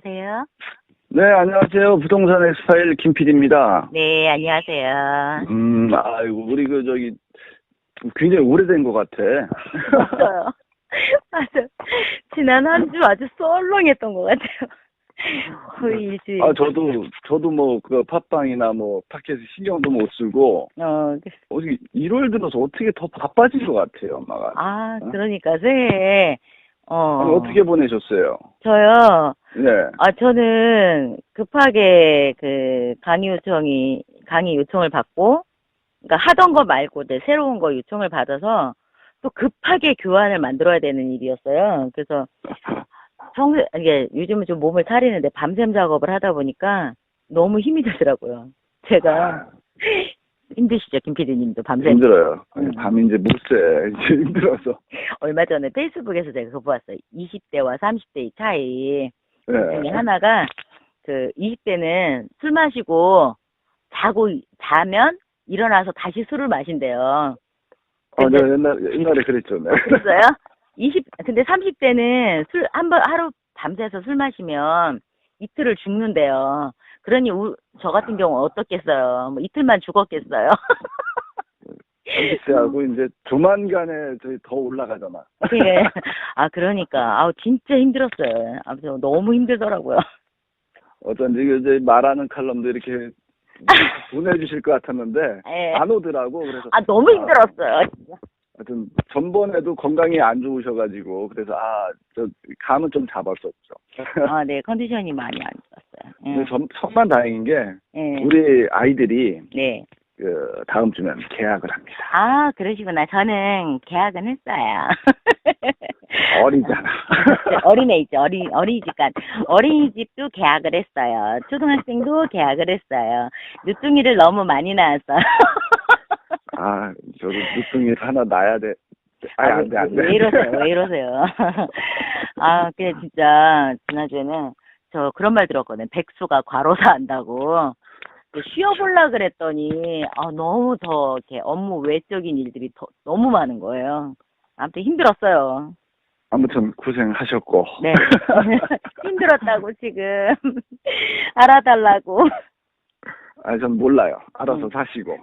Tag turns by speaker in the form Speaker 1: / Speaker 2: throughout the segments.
Speaker 1: 여보세요?
Speaker 2: 네, 안녕하세요. 부동산 엑스파일 김PD입니다.
Speaker 1: 네, 안녕하세요.
Speaker 2: 아이고, 우리 굉장히 오래된 것 같아.
Speaker 1: 맞아요. 맞아요. 지난 한 주 아주 썰렁했던 것 같아요. 거의 일주일.
Speaker 2: 저도 팟빵이나 팟캐스트 신경도 못 쓰고, 어떻게 1월 들어서 어떻게 더 바빠진 것 같아요, 엄마가.
Speaker 1: 그러니까 새해,
Speaker 2: 아니, 어떻게 보내셨어요?
Speaker 1: 저요?
Speaker 2: 네.
Speaker 1: 저는 급하게 강의 요청을 받고, 그러니까 하던 거 말고 새로운 거 요청을 받아서 또 급하게 교환을 만들어야 되는 일이었어요. 그래서 이게 요즘은 좀 몸을 사리는데 밤샘 작업을 하다 보니까 너무 힘이 들더라고요. 제가 힘드시죠, 김PD님도 밤샘?
Speaker 2: 힘들어요. 밤 이제 못 새. 이제 힘들어서.
Speaker 1: 얼마 전에 페이스북에서 제가 그거 봤어요. 20대와 30대의 차이. 그
Speaker 2: 네.
Speaker 1: 중에 하나가 20대는 술 마시고 자면 일어나서 다시 술을 마신대요.
Speaker 2: 네, 옛날에 그랬죠. 네.
Speaker 1: 그랬어요? 근데 30대는 하루 밤새서 술 마시면 이틀을 죽는데요. 그러니 저 같은 경우 어떻겠어요? 뭐 이틀만 죽었겠어요.
Speaker 2: 30대하고 이제 조만간에 저희 더 올라가잖아.
Speaker 1: 네. 그러니까 진짜 힘들었어요. 아무튼 너무 힘들더라고요.
Speaker 2: 어쩐지 이제 말하는 칼럼도 이렇게 보내주실 것 같았는데
Speaker 1: 네.
Speaker 2: 안 오더라고. 그래서
Speaker 1: 너무 힘들었어요.
Speaker 2: 하여튼 전번에도 건강이 안 좋으셔가지고 그래서 저 감은 좀 잡았었죠.
Speaker 1: 네, 컨디션이 많이 안 좋았어요.
Speaker 2: 근데 천만 다행인 게
Speaker 1: 네.
Speaker 2: 우리 아이들이
Speaker 1: 네.
Speaker 2: 다음 주면 계약을 합니다.
Speaker 1: 그러시구나. 저는 계약은 했어요.
Speaker 2: 어리잖아.
Speaker 1: 어린애집, 어린이집간. 어린이집도 계약을 했어요. 초등학생도 계약을 했어요. 늦둥이를 너무 많이 낳았어요.
Speaker 2: 저도 늦둥이를 하나 낳아야 돼. 안 돼.
Speaker 1: 왜 이러세요? 근데 진짜, 지난주에는 저 그런 말 들었거든요. 백수가 과로사 한다고. 쉬어보려 그랬더니, 너무 이렇게 업무 외적인 일들이 너무 많은 거예요. 아무튼 힘들었어요.
Speaker 2: 아무튼 고생하셨고.
Speaker 1: 네. 힘들었다고 지금 알아달라고.
Speaker 2: 전 몰라요. 알아서 사시고.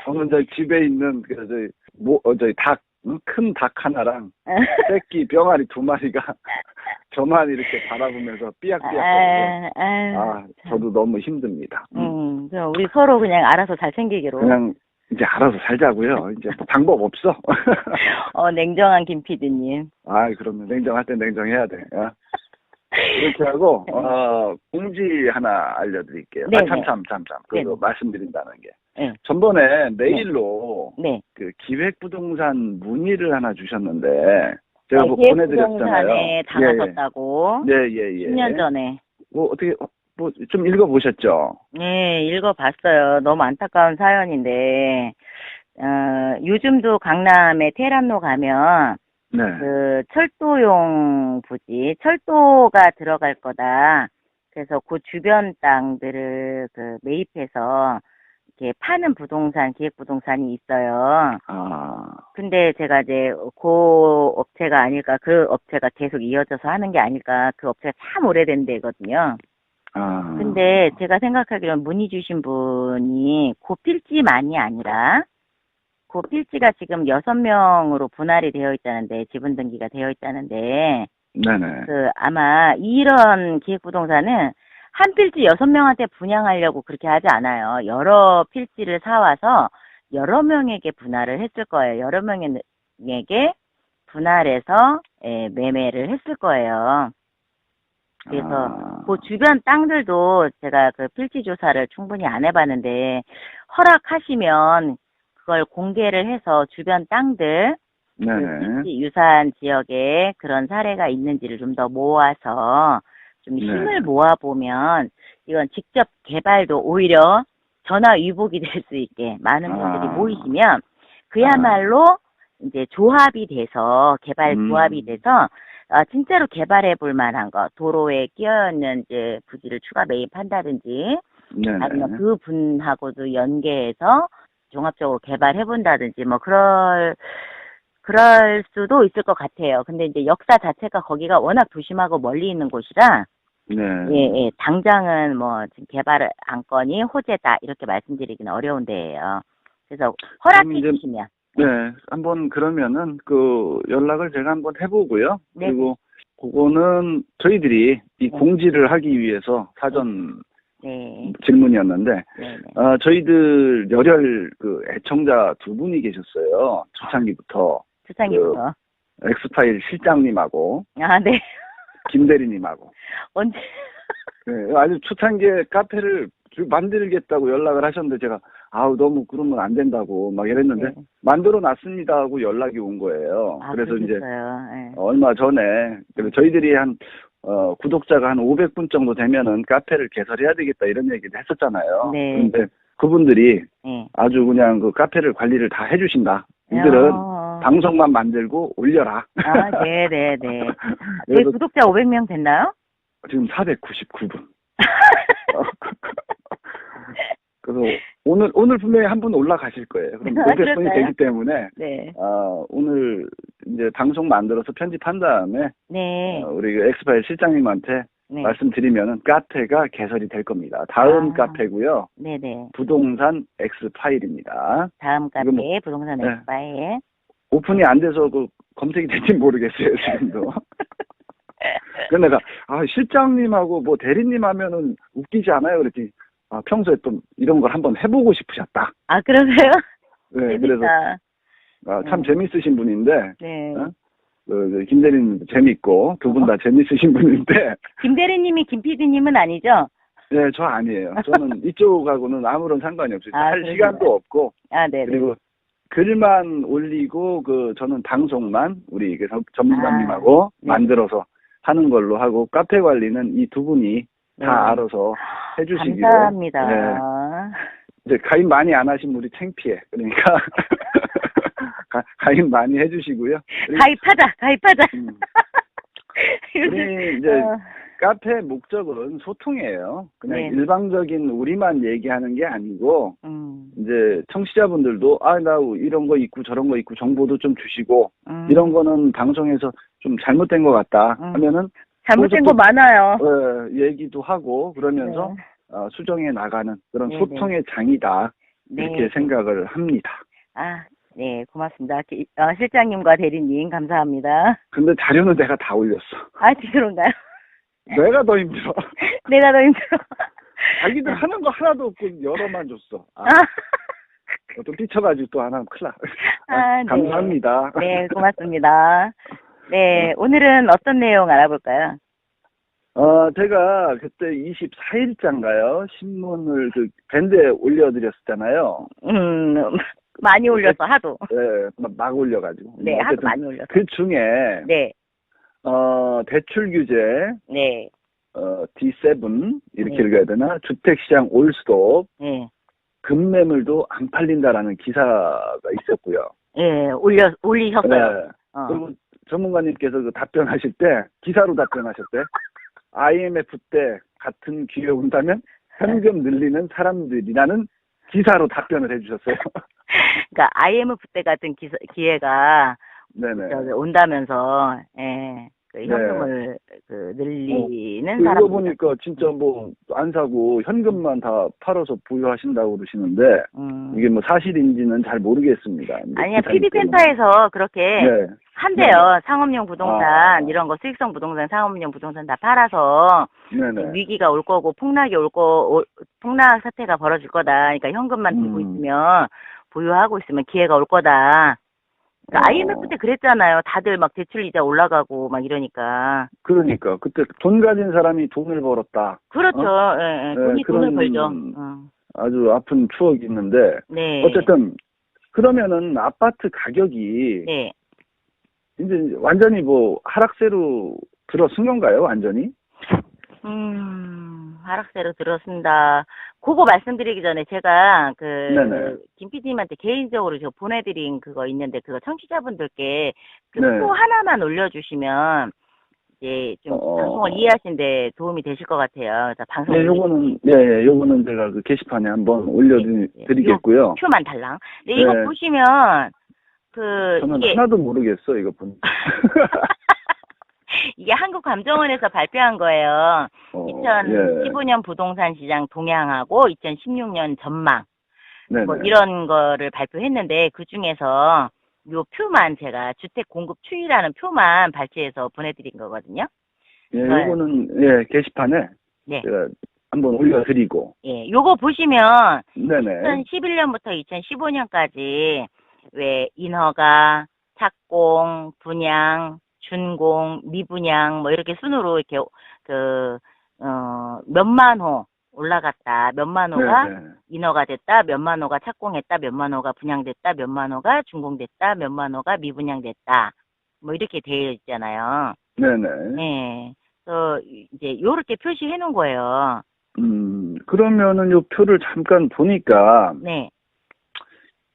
Speaker 2: 저는 집에 있는 저희 닭, 큰 닭 하나랑 새끼 병아리 2마리가 저만 이렇게 바라보면서 삐약삐약거리고. 저도 너무 힘듭니다.
Speaker 1: 그럼 우리 서로 그냥 알아서 잘 챙기기로.
Speaker 2: 그냥 이제 알아서 살자고요. 이제 방법 없어.
Speaker 1: 냉정한 김PD님.
Speaker 2: 그러면 냉정할 땐 냉정해야 돼. 이렇게 하고 공지 하나 알려드릴게요. 참. 그거 말씀드린다는 게.
Speaker 1: 네.
Speaker 2: 전번에 메일로
Speaker 1: 네.
Speaker 2: 기획부동산 문의를 하나 주셨는데 제가 보내드렸잖아요.
Speaker 1: 기획부동산에 당하셨다고.
Speaker 2: 예.
Speaker 1: 10년 전에.
Speaker 2: 어떻게 좀 읽어보셨죠?
Speaker 1: 네, 읽어봤어요. 너무 안타까운 사연인데 요즘도 강남에 테란로 가면
Speaker 2: 네.
Speaker 1: 철도용 부지, 철도가 들어갈 거다. 그래서 그 주변 땅들을 매입해서 이렇게 파는 기획부동산이 있어요. 근데 제가 이제 그 업체가 아닐까, 그 업체가 계속 이어져서 하는 게 아닐까, 그 업체가 참 오래된 데거든요. 근데 제가 생각하기로는 문의 주신 분이 그 필지만이 아니라 그 필지가 지금 6명으로 분할이 되어 있다는데, 지분 등기가 되어 있다는데,
Speaker 2: 네네.
Speaker 1: 아마 이런 기획부동산은 한 필지 6명한테 분양하려고 그렇게 하지 않아요. 여러 필지를 사와서 여러 명에게 분할을 했을 거예요. 여러 명에게 분할해서 매매를 했을 거예요. 그래서 그 주변 땅들도 제가 그 필지 조사를 충분히 안 해봤는데, 허락하시면 그걸 공개를 해서 주변 땅들, 필지 유사한 지역에 그런 사례가 있는지를 좀 더 모아서 좀 힘을 모아보면 이건 직접 개발도 오히려 전화위복이 될 수 있게 많은 분들이 모이시면 그야말로 이제 조합이 돼서 조합이 돼서 진짜로 개발해 볼 만한 거, 도로에 끼어있는 이제 부지를 추가 매입한다든지 아니면 그 분하고도 연계해서 종합적으로 개발해 본다든지 그럴 그럴 수도 있을 것 같아요. 근데 이제 역사 자체가 거기가 워낙 도심하고 멀리 있는 곳이라,
Speaker 2: 네.
Speaker 1: 예, 예, 당장은 뭐 지금 개발 안건이 호재다 이렇게 말씀드리기는 어려운 데예요. 그래서 허락해
Speaker 2: 이제
Speaker 1: 주시면.
Speaker 2: 네, 한번 그러면은 그 연락을 제가 한번 해보고요.
Speaker 1: 네.
Speaker 2: 그리고 그거는 저희들이 이
Speaker 1: 네.
Speaker 2: 공지를 하기 위해서 사전
Speaker 1: 네.
Speaker 2: 질문이었는데,
Speaker 1: 네. 네.
Speaker 2: 저희들 열혈 그 애청자 두 분이 계셨어요. 초창기부터.
Speaker 1: 주창기부터.
Speaker 2: 엑스파일 실장님하고
Speaker 1: 아, 네.
Speaker 2: 김대리님하고.
Speaker 1: 언제?
Speaker 2: 네, 아주 초창기에 카페를 만들겠다고 연락을 하셨는데 제가 아우 너무 그러면 안 된다고 막 이랬는데
Speaker 1: 네.
Speaker 2: 만들어 놨습니다 하고 연락이 온 거예요.
Speaker 1: 아,
Speaker 2: 그래서 이제
Speaker 1: 그러셨어요. 네.
Speaker 2: 얼마 전에 그래서 저희들이 한 구독자가 한 500분 정도 되면은 카페를 개설해야 되겠다 이런 얘기를 했었잖아요.
Speaker 1: 네.
Speaker 2: 그런데 그분들이
Speaker 1: 네.
Speaker 2: 아주 그냥 그 카페를 관리를 다 해주신다. 이들은 방송만 만들고 올려라.
Speaker 1: 아, 네, 네, 네. 저희
Speaker 2: 그래서
Speaker 1: 구독자 500명 됐나요?
Speaker 2: 지금 499분. 그래서 오늘 분명히 한 분 올라가실 거예요. 그럼 500분이
Speaker 1: 그럴까요?
Speaker 2: 되기 때문에
Speaker 1: 네.
Speaker 2: 오늘 이제 방송 만들어서 편집한 다음에
Speaker 1: 네.
Speaker 2: 우리 엑스파일 실장님한테
Speaker 1: 네.
Speaker 2: 말씀드리면은 카페가 개설이 될 겁니다. 다음
Speaker 1: 아.
Speaker 2: 카페고요.
Speaker 1: 네네.
Speaker 2: 부동산 엑스파일입니다.
Speaker 1: 다음 카페
Speaker 2: 뭐,
Speaker 1: 부동산
Speaker 2: 네.
Speaker 1: 엑스파일.
Speaker 2: 오픈이 안 돼서 그 검색이 될지 모르겠어요, 지금도. 그래서 내가 실장님하고 뭐 대리님 하면은 웃기지 않아요? 그랬더니 평소에 또 이런 걸 한번 해보고 싶으셨다.
Speaker 1: 아, 그러세요?
Speaker 2: 네,
Speaker 1: 재밌다.
Speaker 2: 그래서 참 재밌으신 분인데
Speaker 1: 네.
Speaker 2: 김 대리님도 재밌고 두 분 다 재밌으신 분인데
Speaker 1: 김 대리님이 김 PD님은 아니죠?
Speaker 2: 네, 저 아니에요. 저는 이쪽하고는 아무런 상관이 없어요.
Speaker 1: 아,
Speaker 2: 할
Speaker 1: 그러시구나.
Speaker 2: 시간도 없고
Speaker 1: 아, 네네.
Speaker 2: 그리고 글만 올리고 저는 방송만 우리 전문가님하고
Speaker 1: 네.
Speaker 2: 만들어서 하는 걸로 하고 카페 관리는 이 두 분이
Speaker 1: 네.
Speaker 2: 다 알아서 해주시기로.
Speaker 1: 감사합니다.
Speaker 2: 네. 이제 가입 많이 안 하신 분이 창피해. 그러니까 가입 많이 해주시고요.
Speaker 1: 가입하자.
Speaker 2: 우리 이제 카페 목적은 소통이에요. 그냥
Speaker 1: 네.
Speaker 2: 일방적인 우리만 얘기하는 게 아니고 이제 청취자분들도 나 이런 거 있고 저런 거 있고 정보도 좀 주시고 이런 거는 방송에서 좀 잘못된 것 같다 하면은
Speaker 1: 잘못된 거 많아요.
Speaker 2: 얘기도 하고 그러면서 수정해 나가는 그런
Speaker 1: 네네.
Speaker 2: 소통의 장이다 이렇게
Speaker 1: 네.
Speaker 2: 생각을 합니다.
Speaker 1: 아, 네, 고맙습니다. 실장님과 대리님 감사합니다.
Speaker 2: 근데 자료는 내가 다 올렸어.
Speaker 1: 아, 그런가요?
Speaker 2: 내가 더 힘들어.
Speaker 1: 내가 더 힘들어.
Speaker 2: 자기들 하는 거 하나도 없고 열어만 줬어. 또 삐쳐가지고 또 하나 큰일 나.
Speaker 1: 네.
Speaker 2: 감사합니다.
Speaker 1: 네, 고맙습니다. 네, 오늘은 어떤 내용 알아볼까요?
Speaker 2: 제가 그때 24일자인가요? 신문을 밴드에 올려드렸었잖아요.
Speaker 1: 많이 올려서 하도.
Speaker 2: 네, 막 올려가지고.
Speaker 1: 네, 하도 많이 올려서.
Speaker 2: 그 중에,
Speaker 1: 네.
Speaker 2: 대출 규제,
Speaker 1: 네.
Speaker 2: D7, 이렇게
Speaker 1: 네.
Speaker 2: 읽어야 되나? 주택시장 올스톱,
Speaker 1: 네.
Speaker 2: 급매물도 안 팔린다라는 기사가 있었고요.
Speaker 1: 네, 올리셨어요.
Speaker 2: 네. 그리고 전문가님께서 답변하실 때, 기사로 답변하셨대. IMF 때 같은 기회 온다면 현금 늘리는 사람들이라는 기사로 답변을 해주셨어요.
Speaker 1: 그러니까 IMF 때 같은 기회가
Speaker 2: 네네.
Speaker 1: 온다면서 현금을 늘리는
Speaker 2: 이거
Speaker 1: 사람.
Speaker 2: 보니까 진짜 안 사고 현금만 다 팔아서 부유하신다고 그러시는데 이게 사실인지는 잘 모르겠습니다.
Speaker 1: 아니야, PB센터에서 그렇게 한대요. 상업용 부동산 이런 거 수익성 부동산, 상업용 부동산 다 팔아서 위기가 올 거고 폭락 사태가 벌어질 거다. 그러니까 현금만 들고 있으면 보유하고 있으면 기회가 올 거다. 그러니까 IMF 때 그랬잖아요. 다들 막 대출 이자 올라가고 막 이러니까.
Speaker 2: 그러니까 그때 돈 가진 사람이 돈을 벌었다.
Speaker 1: 그렇죠. 돈이 돈을 벌죠.
Speaker 2: 아주 아픈 추억이 있는데
Speaker 1: 네. 어쨌든
Speaker 2: 그러면은 아파트 가격이 이제 완전히 하락세로 들어선 건가요? 완전히?
Speaker 1: 하락세로 들어선다. 그거 말씀드리기 전에 제가 김 PD님한테 개인적으로 저 보내드린 그거 있는데 그거 청취자분들께 표 하나만 올려주시면 이제 좀 방송을 이해하시는데 도움이 되실 것 같아요. 자, 방송.
Speaker 2: 네, 요거는 제가 게시판에 한번 올려드리겠고요.
Speaker 1: 표만 달랑. 네, 이거 보시면
Speaker 2: 저는
Speaker 1: 이게,
Speaker 2: 하나도 모르겠어, 이거 보니까.
Speaker 1: 이게 한국감정원에서 발표한 거예요.
Speaker 2: 예.
Speaker 1: 2015년 부동산 시장 동향하고 2016년 전망.
Speaker 2: 네네.
Speaker 1: 뭐 이런 거를 발표했는데 그 중에서 요 표만 제가 주택 공급 추이라는 표만 발췌해서 보내드린 거거든요.
Speaker 2: 예,
Speaker 1: 이걸,
Speaker 2: 요거는, 예, 게시판에
Speaker 1: 네.
Speaker 2: 제가 한번 올려드리고.
Speaker 1: 예, 요거 보시면
Speaker 2: 네네.
Speaker 1: 2011년부터 2015년까지 왜 인허가, 착공, 분양, 준공, 미분양 뭐 이렇게 순으로 이렇게 몇만 호 올라갔다. 몇만 호가
Speaker 2: 네네.
Speaker 1: 인허가 됐다. 몇만 호가 착공했다. 몇만 호가 분양됐다. 몇만 호가 준공됐다. 몇만 호가 미분양됐다. 뭐 이렇게 되어 있잖아요.
Speaker 2: 네네.
Speaker 1: 예. 그래서 이제 요렇게 표시해 놓은 거예요.
Speaker 2: 그러면은 요 표를 잠깐 보니까,
Speaker 1: 네.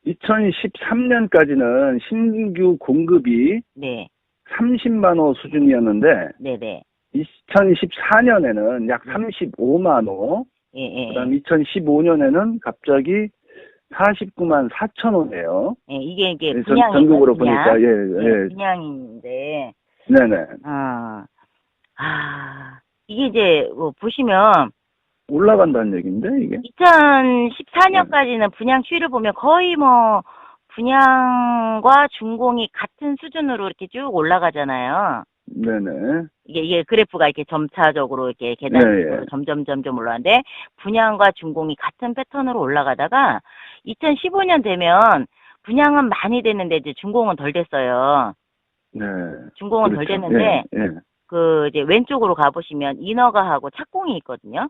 Speaker 2: 2013년까지는 신규 공급이
Speaker 1: 네.
Speaker 2: 30만 호 수준이었는데,
Speaker 1: 네네.
Speaker 2: 2014년에는 약 35만 호,
Speaker 1: 예, 예,
Speaker 2: 그 다음 2015년에는 갑자기 49만 4천 호네요.
Speaker 1: 예. 이게
Speaker 2: 예,
Speaker 1: 분양이에요.
Speaker 2: 전국으로
Speaker 1: 분양.
Speaker 2: 보니까, 예,
Speaker 1: 예,
Speaker 2: 예.
Speaker 1: 분양인데,
Speaker 2: 네네.
Speaker 1: 이게 이제, 보시면,
Speaker 2: 올라간다는 얘기인데, 이게?
Speaker 1: 2014년까지는 분양 추이를 보면 거의 뭐, 분양과 준공이 같은 수준으로 이렇게 쭉 올라가잖아요.
Speaker 2: 네네.
Speaker 1: 이게 그래프가 이렇게 점차적으로 이렇게
Speaker 2: 예,
Speaker 1: 계단식으로
Speaker 2: 예.
Speaker 1: 점점 올라가는데, 분양과 준공이 같은 패턴으로 올라가다가, 2015년 되면, 분양은 많이 됐는데, 이제 준공은 덜 됐어요.
Speaker 2: 네.
Speaker 1: 준공은 덜
Speaker 2: 그렇죠.
Speaker 1: 됐는데,
Speaker 2: 예, 예.
Speaker 1: 이제 왼쪽으로 가보시면, 인허가하고 착공이 있거든요.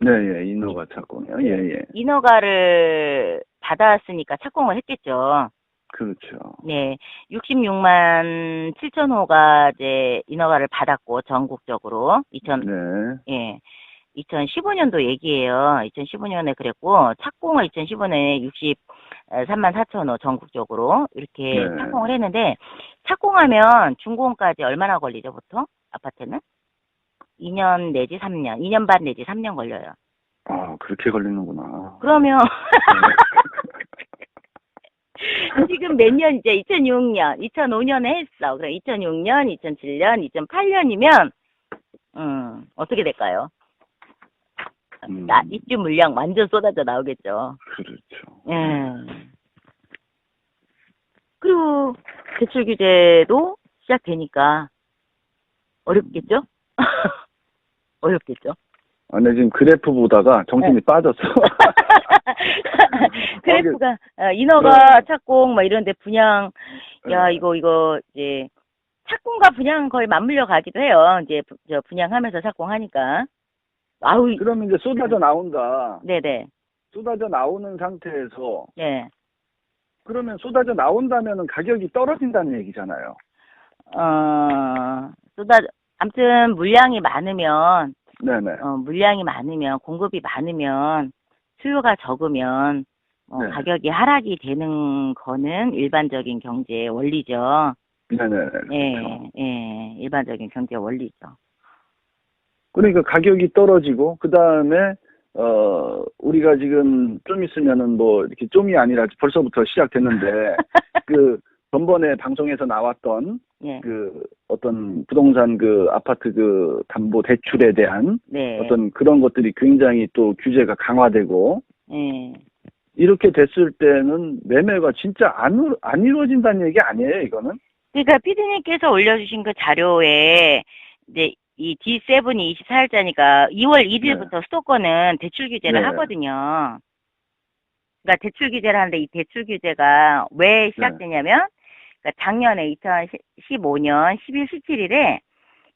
Speaker 2: 네, 예. 인허가 착공이요. 예, 예.
Speaker 1: 인허가를 받았으니까 착공을 했겠죠.
Speaker 2: 그렇죠.
Speaker 1: 네. 66만 7천 호가 이제 인허가를 받았고, 전국적으로.
Speaker 2: 네.
Speaker 1: 2015년도 얘기예요. 2015년에 그랬고, 착공을 2015년에 63만 4천 호 전국적으로 이렇게
Speaker 2: 네.
Speaker 1: 착공을 했는데, 착공하면 준공까지 얼마나 걸리죠, 보통? 아파트는? 2년 내지 3년, 2년 반 내지 3년 걸려요.
Speaker 2: 아, 그렇게 걸리는구나.
Speaker 1: 그러면, 지금 몇 년이제 2006년, 2005년에 했어. 그럼 2006년, 2007년, 2008년이면, 어떻게 될까요? 입주 물량 완전 쏟아져 나오겠죠.
Speaker 2: 그렇죠.
Speaker 1: 예. 그리고 대출 규제도 시작되니까 어렵겠죠? 어렵겠죠?
Speaker 2: 아, 네, 지금 그래프 보다가 정신이 빠졌어.
Speaker 1: 그래프가 인허가
Speaker 2: 네.
Speaker 1: 착공 뭐 이런데 분양 야
Speaker 2: 네.
Speaker 1: 이거 이제 착공과 분양 거의 맞물려 가기도 해요. 이제 저 분양하면서 착공하니까 아우
Speaker 2: 그러면 이제 쏟아져 나온다.
Speaker 1: 네네
Speaker 2: 쏟아져 나오는 상태에서
Speaker 1: 네
Speaker 2: 그러면 쏟아져 나온다면은 가격이 떨어진다는 얘기잖아요.
Speaker 1: 아무튼 물량이 많으면
Speaker 2: 네네.
Speaker 1: 물량이 많으면 공급이 많으면 수요가 적으면
Speaker 2: 네.
Speaker 1: 가격이 하락이 되는 거는 일반적인 경제의 원리죠.
Speaker 2: 네네.
Speaker 1: 예,
Speaker 2: 그렇죠.
Speaker 1: 예, 일반적인 경제 원리죠.
Speaker 2: 그러니까 가격이 떨어지고 그 다음에 우리가 지금 좀 있으면은 뭐 이렇게 좀이 아니라 벌써부터 시작됐는데 그 전번에 방송에서 나왔던
Speaker 1: 예,
Speaker 2: 그 어떤 부동산 그 아파트 그 담보 대출에 대한
Speaker 1: 네,
Speaker 2: 어떤 그런 것들이 굉장히 또 규제가 강화되고
Speaker 1: 예.
Speaker 2: 이렇게 됐을 때는 매매가 진짜 안 이루어진다는 얘기 아니에요, 이거는?
Speaker 1: 그러니까 피디님께서 올려주신 그 자료에 이제 이 D7이 24일자니까 2월 1일부터 수도권은 대출 규제를
Speaker 2: 네.
Speaker 1: 하거든요. 그러니까 대출 규제를 하는데 이 대출 규제가 왜 시작되냐면 그러니까 작년에 2015년 10일 17일에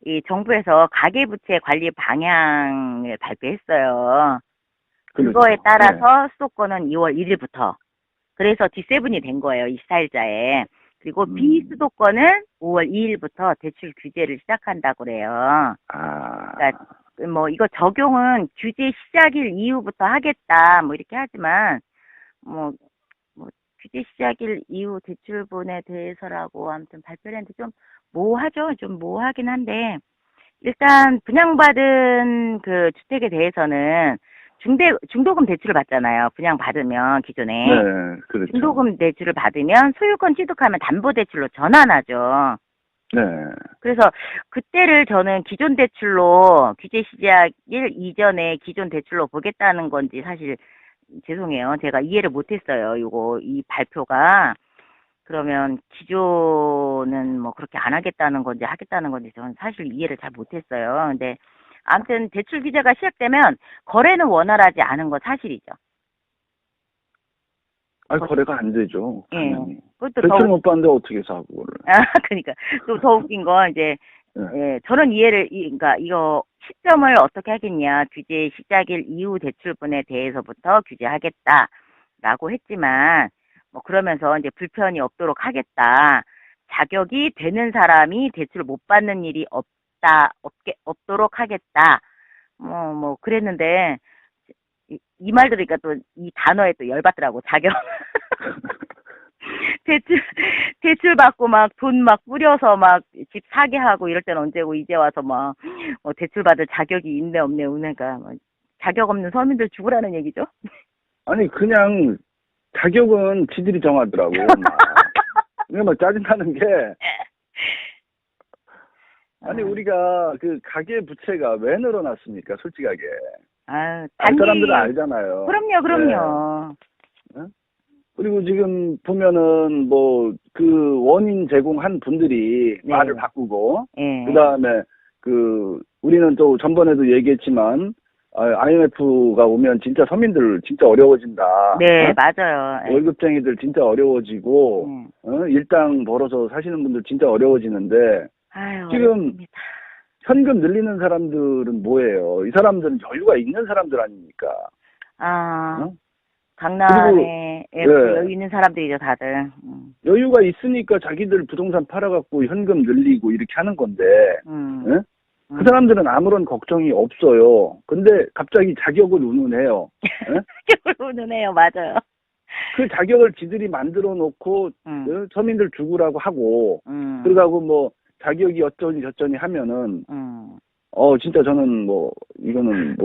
Speaker 1: 이 정부에서 가계부채 관리 방향을 발표했어요. 그거에
Speaker 2: 그렇죠.
Speaker 1: 따라서 수도권은 2월 1일부터 그래서 D7이 된 거예요. 24일자에. 그리고 비수도권은 5월 2일부터 대출 규제를 시작한다고 그래요. 그러니까 뭐 이거 적용은 규제 시작일 이후부터 하겠다 뭐 이렇게 하지만 뭐 규제 시작일 이후 대출분에 대해서라고 아무튼 발표를 했는데 좀 모호하죠. 좀 모호하긴 한데 일단 분양받은 그 주택에 대해서는 중도금 대출을 받잖아요. 분양 받으면 기존에.
Speaker 2: 네, 그렇죠.
Speaker 1: 중도금 대출을 받으면 소유권 취득하면 담보대출로 전환하죠.
Speaker 2: 네.
Speaker 1: 그래서 그때를 저는 기존 대출로 규제 시작일 이전에 기존 대출로 보겠다는 건지 사실 죄송해요. 제가 이해를 못했어요. 이 발표가. 그러면 기존은 뭐 그렇게 안 하겠다는 건지 하겠다는 건지 저는 사실 이해를 잘 못했어요. 근데 아무튼 대출 규제가 시작되면 거래는 원활하지 않은 거 사실이죠.
Speaker 2: 아니, 거래가 안 되죠.
Speaker 1: 예.
Speaker 2: 당연히.
Speaker 1: 그것도
Speaker 2: 대출 못 받는데 어떻게 사고, 그거를.
Speaker 1: 그러니까 또 더 웃긴 건 이제
Speaker 2: 네.
Speaker 1: 예, 저는 그러니까 이거 시점을 어떻게 하겠냐. 규제 시작일 이후 대출분에 대해서부터 규제하겠다라고 했지만 뭐 그러면서 이제 불편이 없도록 하겠다. 자격이 되는 사람이 대출을 못 받는 일이 없도록 하겠다. 뭐 그랬는데 이 말 들으니까 또 이 단어에 또 열받더라고. 자격. 대출 받고 막 돈 막 뿌려서 막 집 사게 하고 이럴 때는 언제고 이제 와서 막 대출 받을 자격이 있네 없네 그러니까 자격 없는 서민들 죽으라는 얘기죠.
Speaker 2: 아니, 그냥 자격은 지들이 정하더라고. 그냥 막 짜증나는 게, 아니, 우리가 그 가계 부채가 왜 늘어났습니까? 솔직하게. 알 사람들은 알잖아요.
Speaker 1: 그럼요.
Speaker 2: 네. 그리고 지금 보면은 뭐 그 원인 제공한 분들이
Speaker 1: 네.
Speaker 2: 말을 바꾸고,
Speaker 1: 네.
Speaker 2: 그 다음에 우리는 또 전번에도 얘기했지만, IMF가 오면 진짜 서민들 진짜 어려워진다.
Speaker 1: 네, 맞아요.
Speaker 2: 월급쟁이들 진짜 어려워지고, 일당 벌어서 사시는 분들 진짜 어려워지는데,
Speaker 1: 아유,
Speaker 2: 지금
Speaker 1: 어렵습니다.
Speaker 2: 현금 늘리는 사람들은 뭐예요? 이 사람들은 여유가 있는 사람들 아닙니까?
Speaker 1: 강남에 여유 있는 사람들이죠, 다들.
Speaker 2: 여유가 있으니까 자기들 부동산 팔아갖고 현금 늘리고 이렇게 하는 건데, 그 사람들은 아무런 걱정이 없어요. 근데 갑자기 자격을 운운해요.
Speaker 1: 자격을 운운해요, 맞아요.
Speaker 2: 그 자격을 지들이 만들어 놓고 서민들 죽으라고 하고, 그러고 뭐 자격이 어쩌니 저쩌니 하면은, 진짜 저는 이거는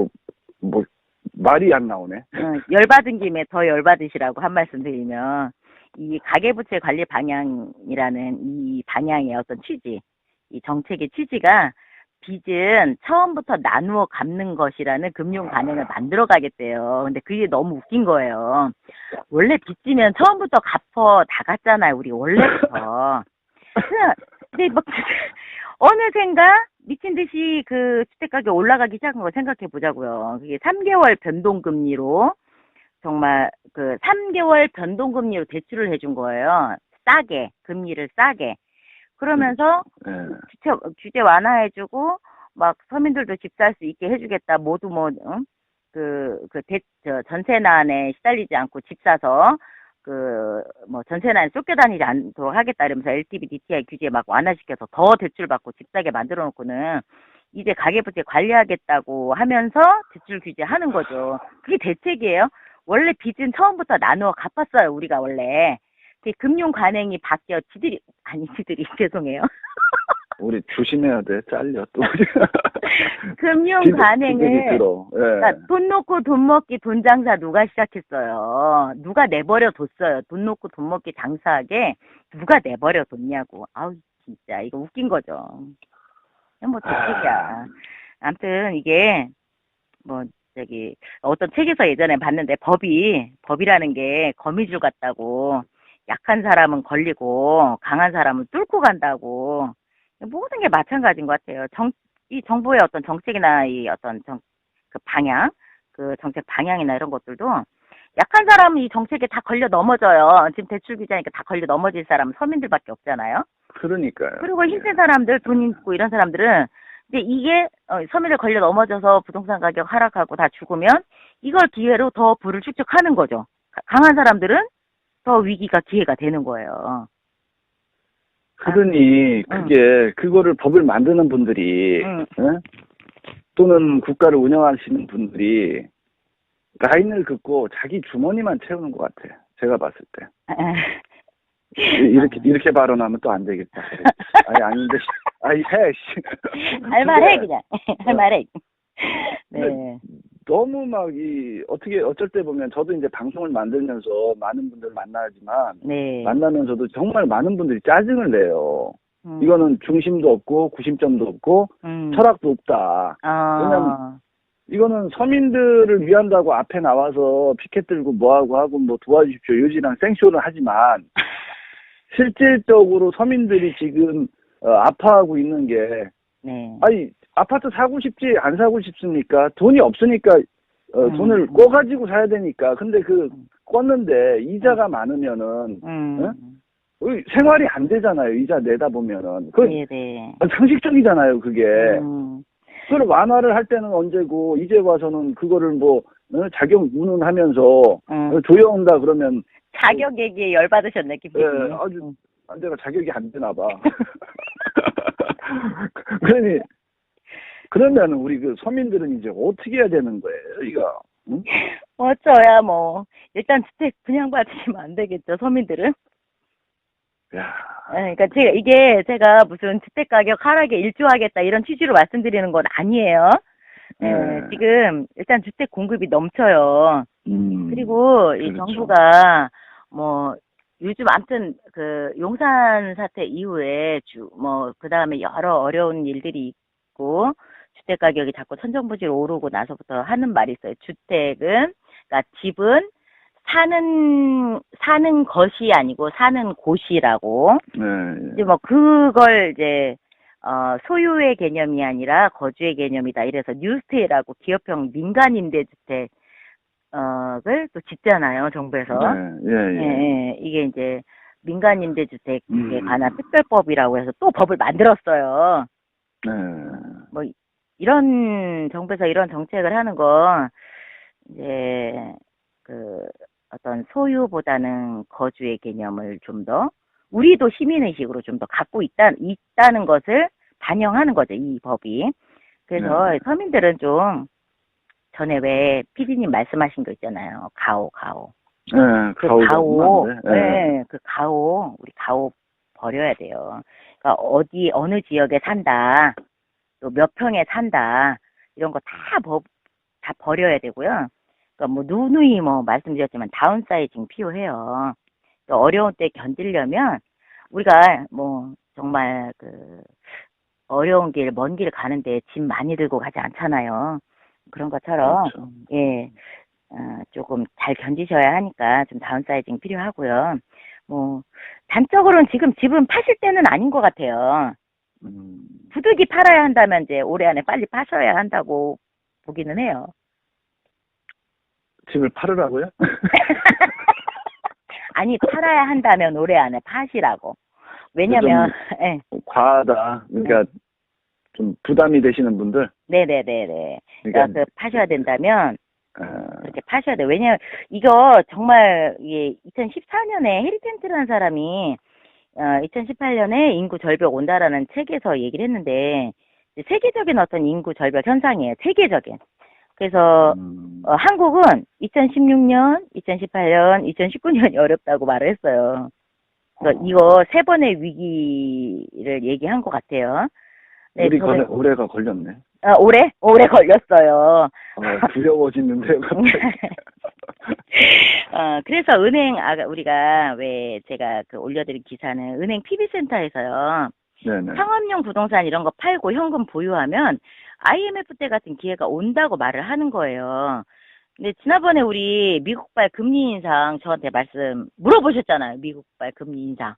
Speaker 2: 말이 안 나오네.
Speaker 1: 열받은 김에 더 열받으시라고 한 말씀 드리면, 이 가계부채 관리 방향이라는 이 방향의 어떤 취지, 이 정책의 취지가 빚은 처음부터 나누어 갚는 것이라는 금융 관행을 만들어 가겠대요. 근데 그게 너무 웃긴 거예요. 원래 빚지면 처음부터 갚어 나갔잖아요, 우리 원래부터. 근데 막 어느샌가 미친 듯이 그 주택가격 올라가기 시작한 거 생각해 보자고요. 그게 3개월 변동금리로 정말 3개월 변동금리로 대출을 해준 거예요. 싸게, 금리를 싸게. 그러면서 규제 완화해주고 막 서민들도 집 살 수 있게 해주겠다. 모두 전세난에 시달리지 않고 집 사서 전세난에 쫓겨다니지 않도록 하겠다 이러면서 LTV, DTI 규제 막 완화시켜서 더 대출 받고 집 사게 만들어 놓고는 이제 가계부채 관리하겠다고 하면서 대출 규제하는 거죠. 그게 대책이에요. 원래 빚은 처음부터 나누어 갚았어요, 우리가 원래. 그 금융 관행이 바뀌어 지들이 죄송해요.
Speaker 2: 우리 조심해야 돼. 잘려 또.
Speaker 1: 금융 관행을 그러니까 돈 놓고 돈 먹기 돈 장사 누가 시작했어요. 누가 내버려 뒀어요. 돈 놓고 돈 먹기 장사하게 누가 내버려 뒀냐고. 아우 진짜 이거 웃긴 거죠. 뭐 대책이야. 아무튼 이게 어떤 책에서 예전에 봤는데 법이라는 게 거미줄 같다고. 약한 사람은 걸리고 강한 사람은 뚫고 간다고. 모든 게 마찬가지인 것 같아요. 이 정부의 어떤 정책이나 이 어떤 방향, 정책 방향이나 이런 것들도 약한 사람은 이 정책에 다 걸려 넘어져요. 지금 대출 규제니까 다 걸려 넘어질 사람은 서민들밖에 없잖아요.
Speaker 2: 그러니까요.
Speaker 1: 그리고 힘센 사람들, 돈 있고 이런 사람들은 이제 이게 서민들 걸려 넘어져서 부동산 가격 하락하고 다 죽으면 이걸 기회로 더 부를 축적하는 거죠. 강한 사람들은 더 위기가 기회가 되는 거예요.
Speaker 2: 그러니 그거를 법을 만드는 분들이 또는 국가를 운영하시는 분들이 라인을 긋고 자기 주머니만 채우는 것 같아. 제가 봤을 때. 이렇게 발언하면 또 안 되겠다. 아닌데. 해.
Speaker 1: 할 말해 그냥. 할 말해. 네.
Speaker 2: 너무 막 어떻게 어쩔 때 보면 저도 이제 방송을 만들면서 많은 분들 만나지만
Speaker 1: 네.
Speaker 2: 만나면서도 정말 많은 분들이 짜증을 내요.
Speaker 1: 음.
Speaker 2: 이거는 중심도 없고 구심점도 없고 철학도 없다. 왜냐면 이거는 서민들을 위한다고 앞에 나와서 피켓 들고 뭐하고 하고 뭐 도와주십시오 요지랑 생쇼를 하지만 실질적으로 서민들이 지금 아파하고 있는 게
Speaker 1: 네.
Speaker 2: 아니 아파트 사고 싶지 안 사고 싶습니까? 돈이 없으니까 돈을 꿔가지고 사야 되니까. 근데 꿨는데 이자가 많으면은 생활이 안 되잖아요. 이자 내다 보면은.
Speaker 1: 네네.
Speaker 2: 상식적이잖아요. 그게. 그걸 완화를 할 때는 언제고 이제 와서는 그거를 뭐 자격 운운하면서 조여온다 그러면
Speaker 1: 자격 얘기에 열받으셨네, 기분이.
Speaker 2: 예, 아주 내가 자격이 안 되나 봐. 그러니 그러면 우리 서민들은 이제 어떻게 해야 되는 거예요, 이거? 응?
Speaker 1: 어쩌야 뭐 일단 주택 그냥 받으시면 안 되겠죠, 서민들은.
Speaker 2: 야.
Speaker 1: 그러니까 제가 무슨 주택 가격 하락에 일조하겠다 이런 취지로 말씀드리는 건 아니에요. 네. 지금 일단 주택 공급이 넘쳐요. 그리고 이
Speaker 2: 그렇죠.
Speaker 1: 정부가 뭐 요즘 아무튼 용산 사태 이후에 그다음에 여러 어려운 일들이 있고 주택 가격이 자꾸 천정부지로 오르고 나서부터 하는 말이 있어요. 주택은 그러니까 집은 사는 것이 아니고 사는 곳이라고.
Speaker 2: 네.
Speaker 1: 이제 뭐 그걸 이제 소유의 개념이 아니라 거주의 개념이다. 이래서 뉴스테이라고 기업형 민간 임대주택 을 또 짓잖아요, 정부에서. 예. 이게 이제 민간 임대주택에 관한 특별법이라고 해서 또 법을 만들었어요. 뭐 이런 정부에서 이런 정책을 하는 건 이제 어떤 소유보다는 거주의 개념을 좀 더 우리도 시민의식으로 좀 더 갖고 있다는 것을 반영하는 거죠, 이 법이. 그래서 서민들은 좀 전에 왜 PD님 말씀하신 거 있잖아요. 가오.
Speaker 2: 네,
Speaker 1: 가오. 네, 우리 가오 버려야 돼요. 그러니까 어느 지역에 산다, 또 몇 평에 산다, 이런 거 다 버려야 되고요. 그러니까 뭐 누누이 말씀드렸지만 다운사이징 필요해요. 또 어려운 때 견디려면 우리가 정말 어려운 먼 길 가는데 짐 많이 들고 가지 않잖아요. 그런 것처럼,
Speaker 2: 그렇죠.
Speaker 1: 예, 조금 잘 견디셔야 하니까 좀 다운사이징 필요하고요. 단적으로는 지금 집은 파실 때는 아닌 것 같아요. 부득이 팔아야 한다면 이제 올해 안에 빨리 파셔야 한다고 보기는 해요.
Speaker 2: 집을 팔으라고요?
Speaker 1: 아니, 팔아야 한다면 올해 안에 파시라고. 왜냐면, 예.
Speaker 2: 과하다. 그러니까 좀 부담이 되시는 분들?
Speaker 1: 네네네네. 그러니까 파셔야 된다면, 그렇게 파셔야 돼요. 왜냐면, 이거 정말, 2014년에 해리텐트라는 사람이, 2018년에 인구 절벽 온다라는 책에서 얘기를 했는데, 세계적인 어떤 인구 절벽 현상이에요. 세계적인. 그래서, 한국은 2016년, 2018년, 2019년이 어렵다고 말을 했어요. 그러니까 이거 3번의 위기를 얘기한 것 같아요. 네,
Speaker 2: 올해가 걸렸네.
Speaker 1: 올해 걸렸어요.
Speaker 2: 두려워지는데요, 갑자기.
Speaker 1: 그래서 우리가 제가 올려드린 기사는 은행 PB센터에서요.
Speaker 2: 네네.
Speaker 1: 상업용 부동산 이런 거 팔고 현금 보유하면 IMF 때 같은 기회가 온다고 말을 하는 거예요. 근데 지난번에 우리 미국발 금리 인상 저한테 물어보셨잖아요. 미국발 금리 인상.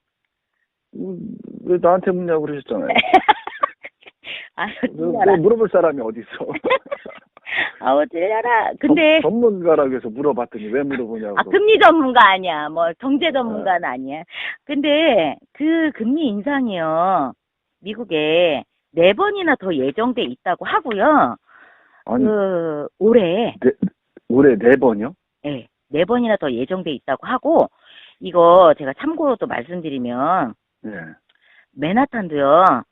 Speaker 2: 왜 나한테 묻냐고 그러셨잖아요.
Speaker 1: 뭐
Speaker 2: 물어볼 사람이 어디 있어?
Speaker 1: 어쩌려라. 근데
Speaker 2: 전문가라고 해서 물어봤더니 왜 물어보냐고.
Speaker 1: 금리 전문가 아니야. 경제 전문가는 아니야. 근데 그 금리 인상이요. 미국에 4번이나 더 예정돼 있다고 하고요.
Speaker 2: 아니,
Speaker 1: 올해
Speaker 2: 4번이요?
Speaker 1: 네, 4번이나 더 예정돼 있다고 하고, 이거 제가 참고로 또 말씀드리면, 맨하탄도요,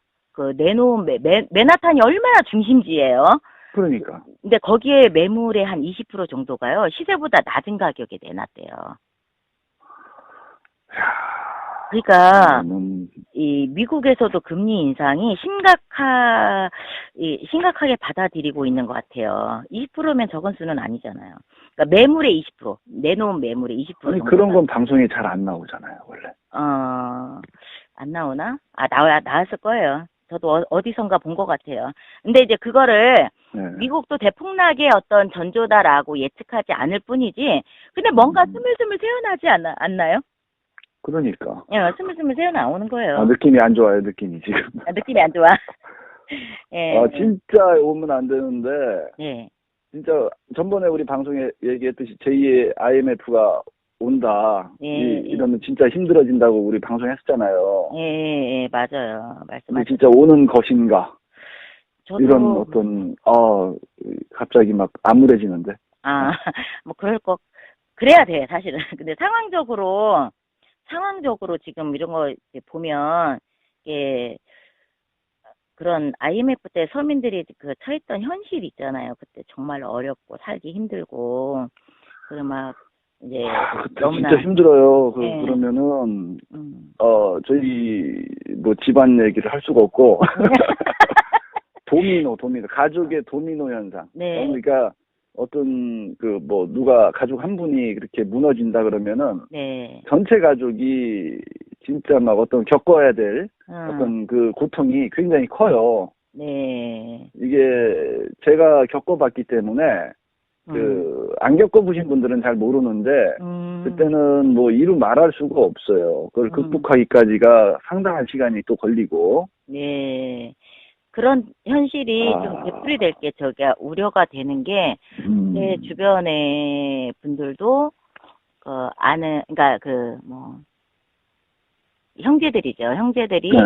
Speaker 1: 내놓은, 맨하탄이 얼마나 중심지예요?
Speaker 2: 그러니까.
Speaker 1: 근데 거기에 매물의 한 20% 정도가요, 시세보다 낮은 가격에 내놨대요. 그러니까
Speaker 2: 음,
Speaker 1: 이 미국에서도 금리 인상이 심각하게 받아들이고 있는 것 같아요. 20%면 적은 수는 아니잖아요. 그러니까 매물의 20%, 내놓은 매물의 20%
Speaker 2: 아니,
Speaker 1: 정도.
Speaker 2: 그런 건 방송에 잘 안 나오잖아요, 원래.
Speaker 1: 안 나오나? 나왔을 거예요. 저도 어디선가 본 것 같아요. 근데 이제 그거를
Speaker 2: 네.
Speaker 1: 미국도 대폭락의 어떤 전조다라고 예측하지 않을 뿐이지, 근데 뭔가 스물스물 새어나지 않나요?
Speaker 2: 그러니까.
Speaker 1: 예, 스물스물 새어나오는 거예요.
Speaker 2: 아, 느낌이 안 좋아요, 느낌이 지금.
Speaker 1: 느낌이 안 좋아. 예,
Speaker 2: 아, 진짜 오면 안 되는데,
Speaker 1: 예,
Speaker 2: 진짜 전번에 우리 방송에 얘기했듯이 제2의 IMF가 온다.
Speaker 1: 예,
Speaker 2: 이러면 진짜 힘들어진다고 우리 방송했었잖아요.
Speaker 1: 예, 맞아요.
Speaker 2: 근데
Speaker 1: 말씀하셨.
Speaker 2: 진짜 오는 것인가?
Speaker 1: 저도
Speaker 2: 이런 어떤, 갑자기 막 암울해지는데.
Speaker 1: 뭐 그래야 돼, 사실은. 근데 상황적으로 지금 이런 거 이제 보면, 이게, 그런 IMF 때 서민들이 그 처했던 현실 있잖아요. 그때 정말 어렵고, 살기 힘들고, 그리고 막, 이제,
Speaker 2: 그때
Speaker 1: 너무나,
Speaker 2: 진짜 힘들어요.
Speaker 1: 예,
Speaker 2: 그러면은,
Speaker 1: 음.
Speaker 2: 저희, 뭐, 집안 얘기를 할 수가 없고, 도미노. 가족의 도미노 현상.
Speaker 1: 네,
Speaker 2: 그러니까, 누가, 가족 한 분이 그렇게 무너진다 그러면은,
Speaker 1: 네,
Speaker 2: 전체 가족이 진짜 막 겪어야 될
Speaker 1: 음,
Speaker 2: 어떤 그 고통이 굉장히 커요.
Speaker 1: 네,
Speaker 2: 이게 제가 겪어봤기 때문에, 안 겪어보신 분들은 잘 모르는데, 그때는 뭐 이루 말할 수가 없어요. 그걸 극복하기까지가 상당한 시간이 또 걸리고.
Speaker 1: 네. 그런 현실이 좀 되풀이될 게 우려가 되는 게, 제 주변의 분들도, 그러니까 형제들이죠. 형제들이,
Speaker 2: 네,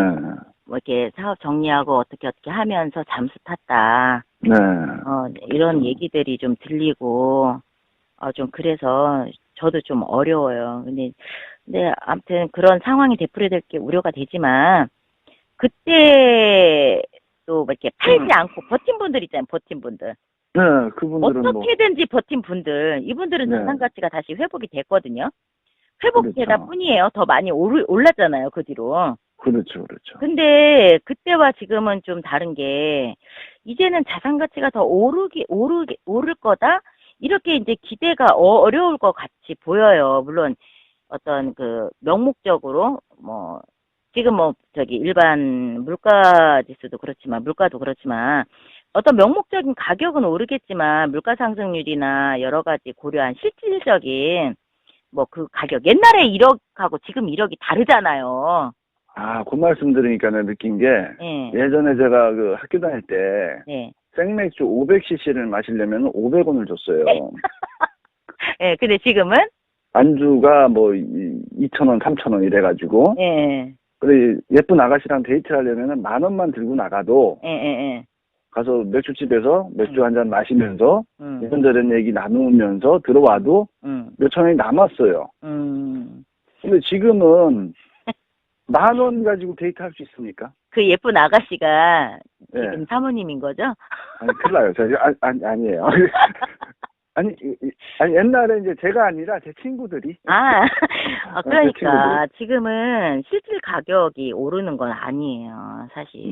Speaker 1: 뭐 이렇게 사업 정리하고 어떻게 하면서 잠수 탔다.
Speaker 2: 네.
Speaker 1: 이런 얘기들이 좀 들리고, 좀 그래서 저도 좀 어려워요. 근데 아무튼 그런 상황이 되풀이될 게 우려가 되지만, 그때 또 이렇게 팔지 않고 버틴 분들 있잖아요. 버틴 분들.
Speaker 2: 네, 그분들은
Speaker 1: 어떻게든지 버틴 분들. 이분들은
Speaker 2: 네.
Speaker 1: 자산 가치가 다시 회복이 됐거든요. 회복되다
Speaker 2: 그렇죠.
Speaker 1: 뿐이에요. 더 많이 올랐잖아요. 그 뒤로.
Speaker 2: 그렇죠.
Speaker 1: 근데 그때와 지금은 좀 다른 게, 이제는 자산 가치가 더 오를 거다? 이렇게 이제 기대가 어려울 것 같이 보여요. 물론 어떤 명목적으로 지금 일반 물가도 그렇지만 어떤 명목적인 가격은 오르겠지만 물가 상승률이나 여러 가지 고려한 실질적인 그 가격, 옛날에 1억하고 지금 1억이 다르잖아요.
Speaker 2: 그 말씀 들으니까는 느낀 게,
Speaker 1: 예.
Speaker 2: 예전에 제가 학교 다닐 때,
Speaker 1: 네.
Speaker 2: 생맥주 500cc를 마시려면 500원을 줬어요.
Speaker 1: 예, 근데 지금은?
Speaker 2: 안주가 2,000원, 3,000원 이래가지고.
Speaker 1: 예.
Speaker 2: 그래, 예쁜 아가씨랑 데이트를 하려면 10,000원만 들고 나가도,
Speaker 1: 예.
Speaker 2: 가서 맥주집에서 맥주 한 잔 마시면서, 이런저런 얘기 나누면서 들어와도 몇천 원이 남았어요. 근데 지금은 10,000원 가지고 데이트할 수 있습니까?
Speaker 1: 그 예쁜 아가씨가
Speaker 2: 네.
Speaker 1: 지금 사모님인 거죠?
Speaker 2: 아니, 큰일 나요. 아니에요. 아니, 옛날에 이제 제가 아니라 제 친구들이.
Speaker 1: 그러니까 지금은 실질 가격이 오르는 건 아니에요, 사실.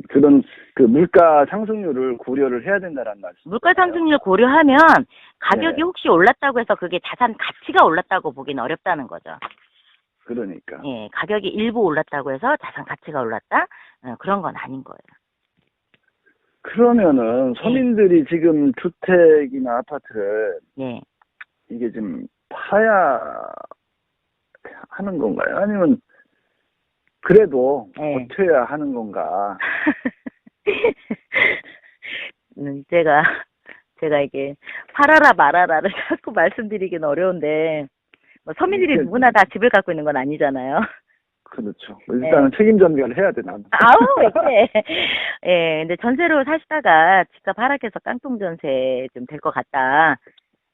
Speaker 2: 그런 물가 상승률을 고려를 해야 된다는 말씀.
Speaker 1: 물가 상승률 고려하면 가격이
Speaker 2: 네.
Speaker 1: 혹시 올랐다고 해서 그게 자산 가치가 올랐다고 보기는 어렵다는 거죠.
Speaker 2: 그러니까.
Speaker 1: 예, 가격이 일부 올랐다고 해서 자산 가치가 올랐다? 그런 건 아닌 거예요.
Speaker 2: 그러면은 서민들이 지금 주택이나 아파트를 이게 좀 파야 하는 건가요? 아니면 그래도 버텨야 하는 건가?
Speaker 1: 제가 이게 팔아라 말아라를 자꾸 말씀드리긴 어려운데, 서민들이 누구나 다 집을 갖고 있는 건 아니잖아요.
Speaker 2: 그렇죠. 일단은 책임 전가를 해야 돼, 나는.
Speaker 1: 왜 그래. 예, 근데 전세로 사시다가 집값 하락해서 깡통 전세 좀 될 것 같다.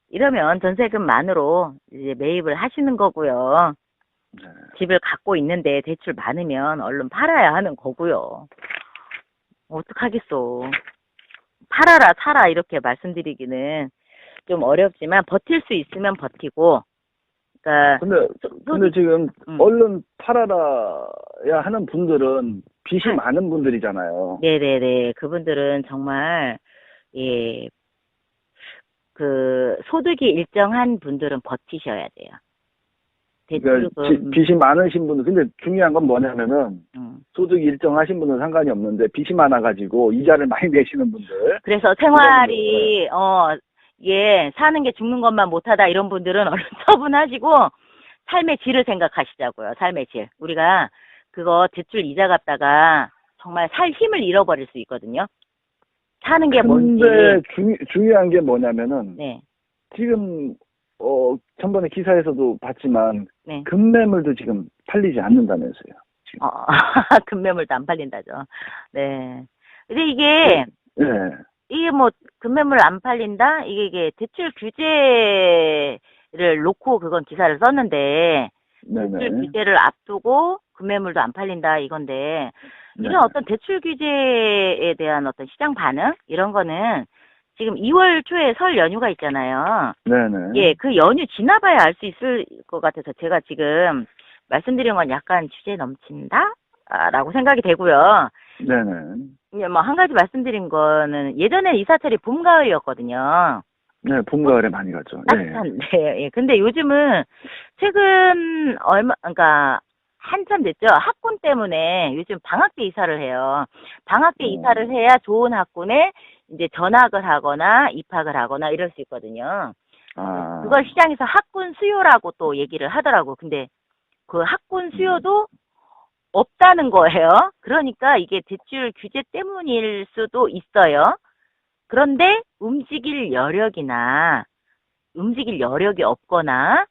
Speaker 1: 이러면 전세금만으로 이제 매입을 하시는 거고요. 집을 갖고 있는데 대출 많으면 얼른 팔아야 하는 거고요. 어떡하겠어. 팔아라, 사라 이렇게 말씀드리기는 좀 어렵지만 버틸 수 있으면 버티고, 그러니까
Speaker 2: 근데 지금
Speaker 1: 음.
Speaker 2: 얼른 팔아라야 하는 분들은 빚이 많은 분들이잖아요.
Speaker 1: 네네네. 그분들은 정말 예, 그 소득이 일정한 분들은 버티셔야 돼요.
Speaker 2: 그러니까
Speaker 1: 대출금
Speaker 2: 빚이 많으신 분들, 근데 중요한 건 뭐냐면은 소득이 일정하신 분은 상관이 없는데 빚이 많아가지고 이자를 많이 내시는 분들.
Speaker 1: 그래서
Speaker 2: 이런 분들,
Speaker 1: 생활이 예, 사는 게 죽는 것만 못하다 이런 분들은 얼른 처분하시고 삶의 질을 생각하시자고요. 삶의 질. 우리가 그거 대출 이자 갚다가 정말 살 힘을 잃어버릴 수 있거든요. 사는 게 뭔지.
Speaker 2: 근데 중요한 게 뭐냐면은
Speaker 1: 네.
Speaker 2: 지금 전번에 기사에서도 봤지만
Speaker 1: 네.
Speaker 2: 급매물도 지금 팔리지 않는다면서요. 지금.
Speaker 1: 금매물도 안 팔린다죠. 네. 근데 이게
Speaker 2: 네.
Speaker 1: 이게 뭐 금매물 안 팔린다? 이게 대출 규제를 놓고 그건 기사를 썼는데 대출
Speaker 2: 네네.
Speaker 1: 규제를 앞두고 금매물도 안 팔린다 이건데 이런
Speaker 2: 네.
Speaker 1: 어떤 대출 규제에 대한 어떤 시장 반응 이런 거는 지금 2월 초에 설 연휴가 있잖아요.
Speaker 2: 네네.
Speaker 1: 예, 그 연휴 지나봐야 알 수 있을 것 같아서 제가 지금 말씀드린 건 약간 주제 넘친다? 라고 생각이 되고요.
Speaker 2: 네네.
Speaker 1: 뭐 한 가지 말씀드린 거는 예전에 이사철이 봄, 가을이었거든요.
Speaker 2: 네, 봄, 가을에 많이 가죠. 예.
Speaker 1: 따뜻한데, 예. 근데 요즘은 최근 그러니까 한참 됐죠. 학군 때문에 요즘 방학 때 이사를 해요. 방학 때 이사를 해야 좋은 학군에 이제 전학을 하거나 입학을 하거나 이럴 수 있거든요. 그걸 시장에서 학군 수요라고 또 얘기를 하더라고. 근데 그 학군 수요도 없다는 거예요. 그러니까 이게 대출 규제 때문일 수도 있어요. 그런데 움직일 여력이 없거나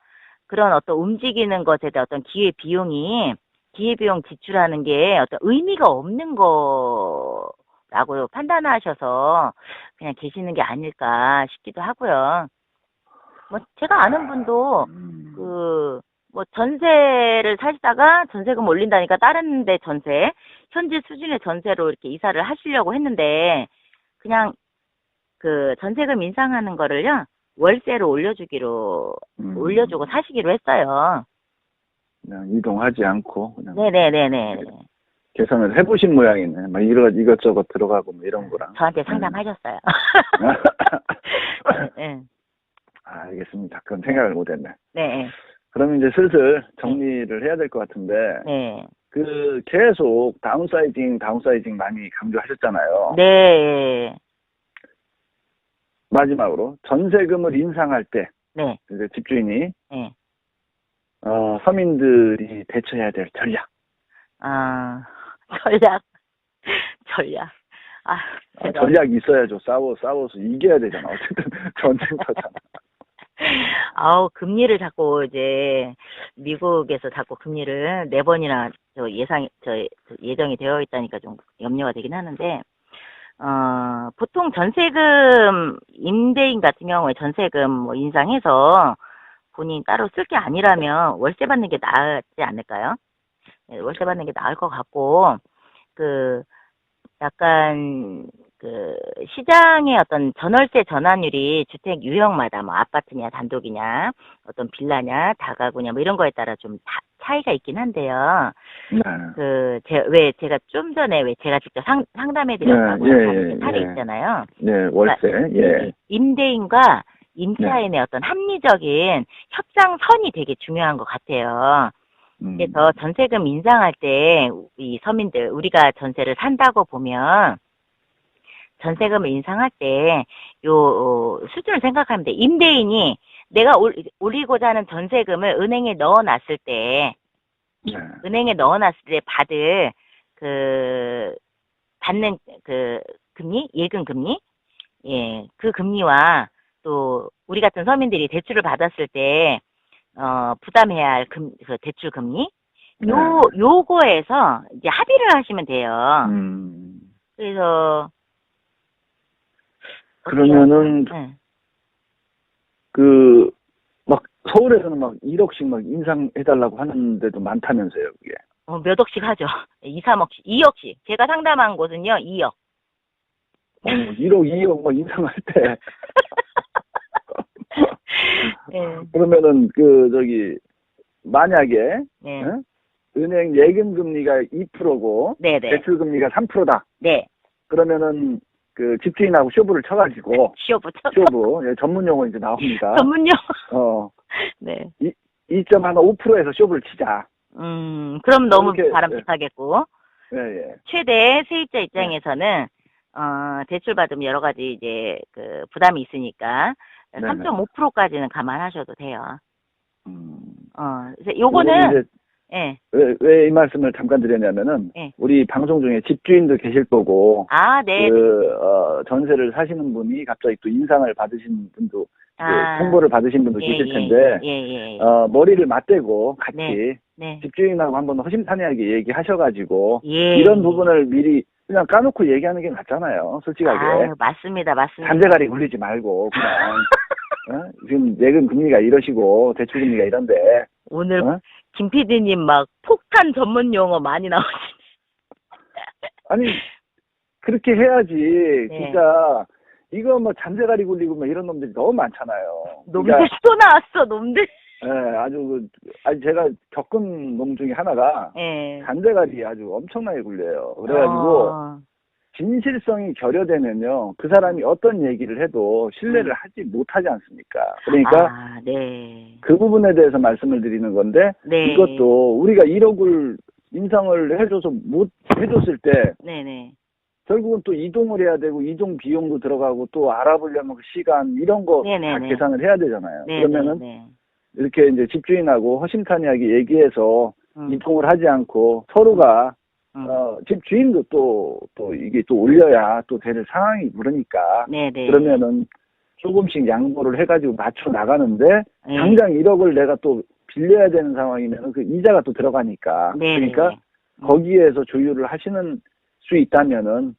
Speaker 1: 그런 어떤 움직이는 것에 대한 어떤 기회비용 지출하는 게 어떤 의미가 없는 거라고 판단하셔서 그냥 계시는 게 아닐까 싶기도 하고요. 뭐 제가 아는 분도 뭐 전세를 사시다가 전세금 올린다니까 다른 데 현재 수준의 전세로 이렇게 이사를 하시려고 했는데 그냥 그 전세금 인상하는 거를요 월세로 올려주고 사시기로 했어요.
Speaker 2: 그냥 이동하지 않고 그냥
Speaker 1: 네네네네.
Speaker 2: 계산을 해보신 모양이네. 막 이것저것 들어가고 뭐 이런 거랑.
Speaker 1: 저한테 상담하셨어요. 네.
Speaker 2: 알겠습니다. 그건 생각을 못했네.
Speaker 1: 네.
Speaker 2: 그럼 이제 슬슬 정리를 해야 될 것 같은데.
Speaker 1: 네.
Speaker 2: 그 계속 다운사이징 많이 강조하셨잖아요.
Speaker 1: 네.
Speaker 2: 마지막으로 전세금을 인상할 때,
Speaker 1: 네.
Speaker 2: 그 집주인이
Speaker 1: 네.
Speaker 2: 서민들이 대처해야 될 전략.
Speaker 1: 전략.
Speaker 2: 전략이 있어야죠. 싸워서 이겨야 되잖아. 어쨌든 전쟁터잖아.
Speaker 1: 금리를 자꾸 이제 미국에서 자꾸 금리를 4번이나 예정이 되어 있다니까 좀 염려가 되긴 하는데 보통 전세금 임대인 같은 경우에 전세금 뭐 인상해서 본인 따로 쓸 게 아니라면 월세 받는 게 나지 않을까요? 네, 월세 받는 게 나을 것 같고 약간 시장의 어떤 전월세 전환율이 주택 유형마다 뭐 아파트냐 단독이냐 어떤 빌라냐 다가구냐 뭐 이런 거에 따라 좀 차이가 있긴 한데요.
Speaker 2: 네.
Speaker 1: 제가 좀 전에 제가 직접 상담해 드렸다고 하는 사례 있잖아요.
Speaker 2: 네, 월세.
Speaker 1: 그러니까 임대인과 임차인의 어떤 합리적인 협상선이 되게 중요한 것 같아요. 그래서 전세금 인상할 때 이 서민들 우리가 전세를 산다고 보면 전세금을 인상할 때 수준을 생각하면 돼. 임대인이 내가 올리고자 하는 전세금을 은행에 넣어놨을 때 받을 받는 금리 예금 금리 그 금리와 또 우리 같은 서민들이 대출을 받았을 때 부담해야 할 대출 금리 요거에서 이제 합의를 하시면 돼요. 그래서
Speaker 2: 그러면은 막 서울에서는 막 1억씩 막 인상해달라고 하는 데도 많다면서요, 그게.
Speaker 1: 몇 억씩 하죠. 2, 3억씩, 2억씩. 제가 상담한 곳은요, 2억.
Speaker 2: 1억, 2억 막 인상할 때.
Speaker 1: 예.
Speaker 2: 그러면은 만약에
Speaker 1: 네.
Speaker 2: 응? 은행 예금 금리가 2%고
Speaker 1: 네네.
Speaker 2: 대출 금리가 3%다.
Speaker 1: 네.
Speaker 2: 그러면은 집주인하고 쇼부를 쳐가지고
Speaker 1: 쇼부터.
Speaker 2: 쇼부 전문 용어 이제 나옵니다.
Speaker 1: 전문용.
Speaker 2: 어
Speaker 1: 네.
Speaker 2: 2.5%에서 쇼부를 치자.
Speaker 1: 그럼 너무
Speaker 2: 이렇게,
Speaker 1: 바람직하겠고.
Speaker 2: 예, 예.
Speaker 1: 최대 세입자 입장에서는, 대출 받으면 여러 가지 이제 부담이 있으니까,
Speaker 2: 네네.
Speaker 1: 3.5%까지는 감안하셔도 돼요. 그래서
Speaker 2: 요거는
Speaker 1: 요거는,
Speaker 2: 이제
Speaker 1: 예,
Speaker 2: 왜 이 말씀을 잠깐 드렸냐면은
Speaker 1: 예.
Speaker 2: 우리 방송 중에 집주인도 계실 거고
Speaker 1: 아, 네.
Speaker 2: 전세를 사시는 분이 갑자기 또 인상을 받으신 분도
Speaker 1: 아,
Speaker 2: 통보를 받으신 분도
Speaker 1: 예,
Speaker 2: 계실
Speaker 1: 예,
Speaker 2: 텐데
Speaker 1: 예.
Speaker 2: 머리를 맞대고 같이
Speaker 1: 네. 네.
Speaker 2: 집주인하고 한번 허심탄회하게
Speaker 1: 예.
Speaker 2: 얘기하셔가지고 이런 부분을 미리 그냥 까놓고 얘기하는 게 낫잖아요. 솔직하게.
Speaker 1: 아유, 맞습니다.
Speaker 2: 잔재가리 굴리지 말고 그냥 지금 예금 금리가 이러시고 대출 금리가 이런데
Speaker 1: 오늘 김 PD님 막 폭탄 전문 용어 많이 나오시네.
Speaker 2: 아니 그렇게 해야지
Speaker 1: 네.
Speaker 2: 진짜 이거 뭐 잔재가리 굴리고 뭐 이런 놈들이 너무 많잖아요.
Speaker 1: 놈들 또 나왔어, 놈들.
Speaker 2: 예, 아주 제가 겪은 놈 중에 하나가
Speaker 1: 예.
Speaker 2: 잔재가리 아주 엄청나게 굴려요. 그래가지고 진실성이 결여되면요 그 사람이 어떤 얘기를 해도 신뢰를 하지 못하지 않습니까? 그러니까
Speaker 1: 네.
Speaker 2: 그 부분에 대해서 말씀을 드리는 건데
Speaker 1: 네.
Speaker 2: 이것도 우리가 1억을 인상을 해줘서 못 해줬을 때
Speaker 1: 네네.
Speaker 2: 결국은 또 이동을 해야 되고 이동 비용도 들어가고 또 알아보려면 그 시간 이런 거 다 계산을 해야 되잖아요. 그러면은 이렇게 이제 집주인하고 허심탄회하게 얘기해서 이동을 하지 않고 서로가 집주인도 또 이게 또 올려야 또 되는 상황이 그러니까 그러면은 조금씩 양보를 해가지고 맞춰 나가는데 당장 1억을 내가 또 빌려야 되는 상황이면 그 이자가 또 들어가니까 그러니까 거기에서 조율을 하시는 수 있다면은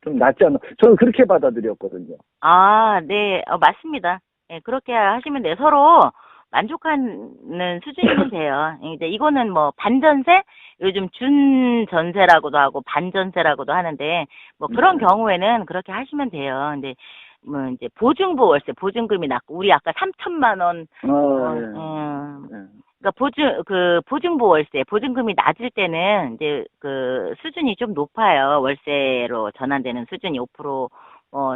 Speaker 2: 좀 낫지 않나 저는 그렇게 받아들였거든요.
Speaker 1: 아, 네, 맞습니다. 네, 그렇게 하시면 돼요. 서로 만족하는 수준이면 돼요. 이제 이거는 뭐 반전세, 요즘 준전세라고도 하고 반전세라고도 하는데 뭐 그런 경우에는 그렇게 하시면 돼요. 근데 뭐 이제 보증부 월세, 보증금이 낮고 우리 아까 3천만 원, 그러니까 보증부 월세, 보증금이 낮을 때는 이제 그 수준이 좀 높아요. 월세로 전환되는 수준이 5%,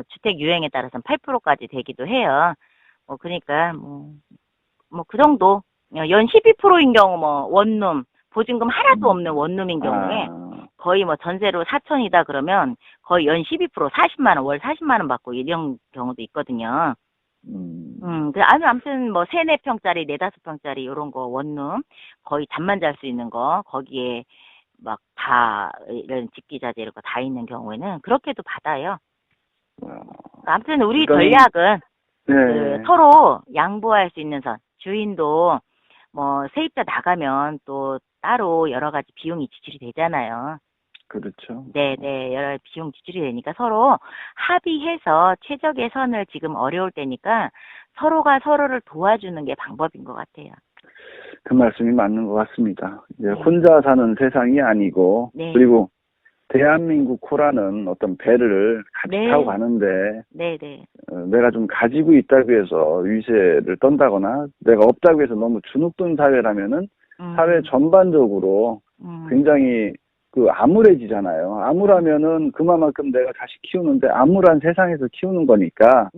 Speaker 1: 주택 유형에 따라서는 8%까지 되기도 해요. 그러니까 그 정도 연 12%인 경우 원룸 보증금 하나도 없는 원룸인 경우에 거의 전세로 4천이다 그러면 거의 연 12% 40만 원, 월 40만 원 받고 이런 경우도 있거든요. 아무튼 3, 4평짜리, 4, 5평짜리 이런 거 원룸 거의 잠만 잘 수 있는 거 거기에 막 다 이런 집기자재 이런 거 다 있는 경우에는 그렇게도 받아요. 아무튼 우리 전략은 서로 양보할 수 있는 선. 주인도 세입자 나가면 또 따로 여러 가지 비용이 지출이 되잖아요.
Speaker 2: 그렇죠.
Speaker 1: 네네, 여러 비용 지출이 되니까 서로 합의해서 최적의 선을 지금 어려울 때니까 서로가 서로를 도와주는 게 방법인 것 같아요.
Speaker 2: 그 말씀이 맞는 것 같습니다. 이제 혼자 사는 세상이 아니고 그리고 대한민국 코라는 어떤 배를 같이 타고 가는데 내가 좀 가지고 있다고 해서 위세를 떤다거나 내가 없다고 해서 너무 주눅든 사회라면은 사회 전반적으로 굉장히 암울해지잖아요. 암울하면은 그만큼 내가 자식 키우는데 암울한 세상에서 키우는 거니까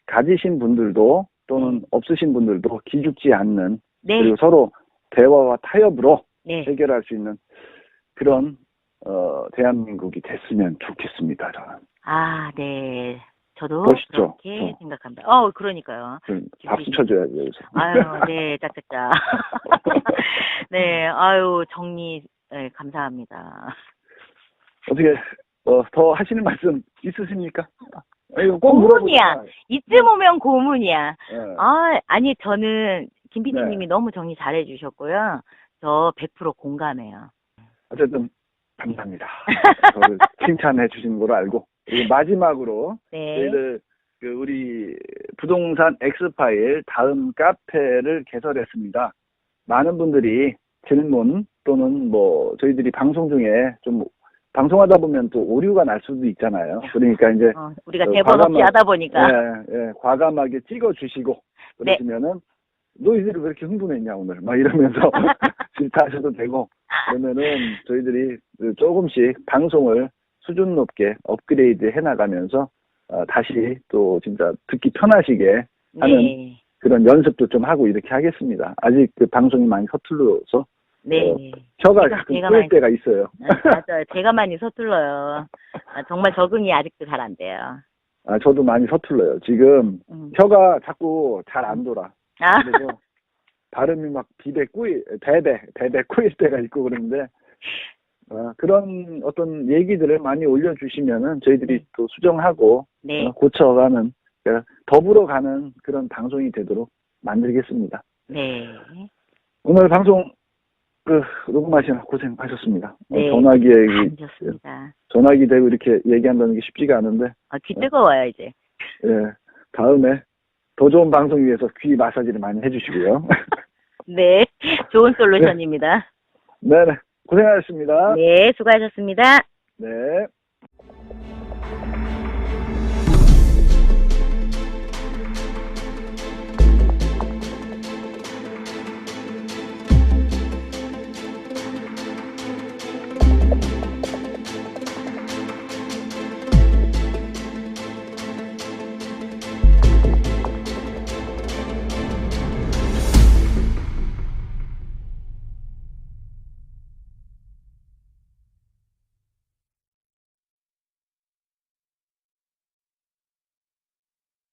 Speaker 2: 가지신 분들도 또는 없으신 분들도 기죽지 않는 그리고 서로 대화와 타협으로 해결할 수 있는 그런 대한민국이 됐으면 좋겠습니다. 저는.
Speaker 1: 아, 네. 저도
Speaker 2: 멋있죠?
Speaker 1: 그렇게 생각합니다. 그러니까요.
Speaker 2: 박수 쳐줘야죠. 여기서.
Speaker 1: 아유, 네, 짝짝짝. 네, 아유, 정리, 네, 감사합니다.
Speaker 2: 어떻게 더 하시는 말씀 있으십니까? 꼭
Speaker 1: 고문이야. 이쯤 오면 고문이야.
Speaker 2: 네.
Speaker 1: 아니, 저는 김 PD님이 너무 정리 잘해 주셨고요. 저 100% 공감해요.
Speaker 2: 어쨌든 감사합니다. 저를 칭찬해 주신 걸로 알고 그리고 마지막으로 저희들 우리 부동산 엑스파일 다음 카페를 개설했습니다. 많은 분들이 질문 또는 저희들이 방송 중에 좀 방송하다 보면 또 오류가 날 수도 있잖아요. 그러니까 이제
Speaker 1: 우리가 대본 없이 하다 보니까
Speaker 2: 과감하게 찍어주시고
Speaker 1: 네.
Speaker 2: 그러시면은 너희들이 왜 이렇게 흥분했냐 오늘 막 이러면서 질타하셔도 되고 그러면은 저희들이 조금씩 방송을 수준 높게 업그레이드 해나가면서 다시 또 진짜 듣기 편하시게 하는
Speaker 1: 네.
Speaker 2: 그런 연습도 좀 하고 이렇게 하겠습니다. 아직 그 방송이 많이 서툴러서
Speaker 1: 네.
Speaker 2: 혀가 가끔
Speaker 1: 제가
Speaker 2: 꼬일
Speaker 1: 많이-
Speaker 2: 때가 있어요.
Speaker 1: 맞아요. 제가 많이 서툴러요. 정말 적응이 아직도 잘 안 돼요.
Speaker 2: 저도 많이 서툴러요. 지금 혀가 자꾸 잘 안 돌아.
Speaker 1: 아,
Speaker 2: 그래서 발음이 막 베베 꼬일 때가 있고 그러는데 그런 어떤 얘기들을 많이 올려주시면은 저희들이
Speaker 1: 네.
Speaker 2: 또 수정하고
Speaker 1: 네.
Speaker 2: 고쳐가는 더불어 가는 그런 방송이 되도록 만들겠습니다.
Speaker 1: 네.
Speaker 2: 오늘 방송 녹음하시느라 고생하셨습니다.
Speaker 1: 네.
Speaker 2: 전화기
Speaker 1: 좋습니다.
Speaker 2: 전화기 대고 이렇게 얘기한다는 게 쉽지가 않은데
Speaker 1: 귀 뜨거워요, 이제.
Speaker 2: 예, 다음에 더 좋은 방송 위해서 귀 마사지를 많이 해주시고요.
Speaker 1: 네. 좋은 솔루션입니다.
Speaker 2: 네네 고생하셨습니다.
Speaker 1: 네. 수고하셨습니다.
Speaker 2: 네.